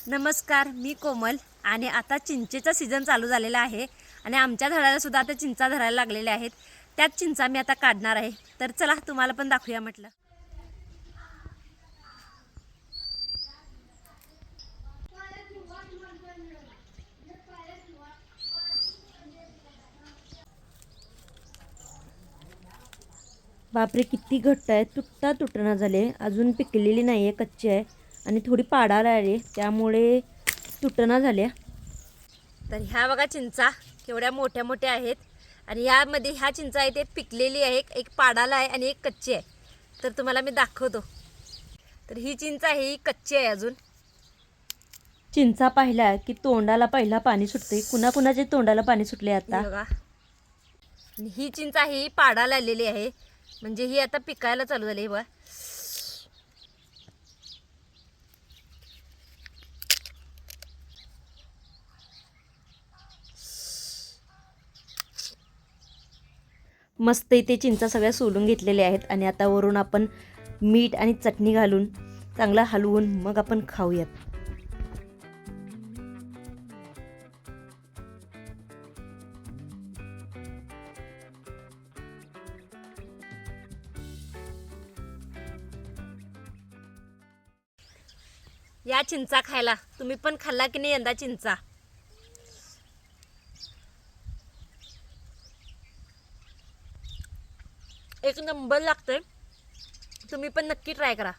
नमस्कार, मी कोमल आणि आता चिंचेचा सीझन चालू झालेला आहे आणि आमच्या झाडाला सुद्धा आता चिंचा धरायला लागलेल्या आहेत. त्यात चिंचा मी आता काढणार आहे. तर चला तुम्हाला पण दाखवूया म्हटलं. बापरे, किती घट्ट आहे, तुटणं झाले. अजून पिकलेली नाही आहे, कच्ची आहे आणि थोडी पाडाला आली, त्यामुळे तुटणं झाल्या. तर ह्या बघा चिंचा केवढ्या मोठ्या मोठ्या आहेत आणि ह्यामध्ये ह्या चिंचा आहे ते पिकलेली आहे, एक पाडाला आहे आणि एक कच्ची आहे. तर तुम्हाला मी दाखवतो. तर ही चिंच आहे, ही कच्ची आहे अजून. चिंचा पाहिला की तोंडाला पहिला पाणी सुटते. कुणाकुणाचे तोंडाला पाणी सुटले आता बघा. आणि ही चिंच आहे, ही पाडाला आलेली आहे, म्हणजे ही आता पिकायला चालू झाली बघा. मस्त इथे चिंचा सगळ्या सोलून घेतलेल्या आहेत आणि आता वरून आपण मीठ आणि चटणी घालून चांगला हलवून मग आपण खाऊयात. या चिंचा खायला. तुम्ही पण खाल्ला की नाही यंदा चिंचा? एक नंबर लागतंय. तुम्ही पण नक्की ट्राय करा.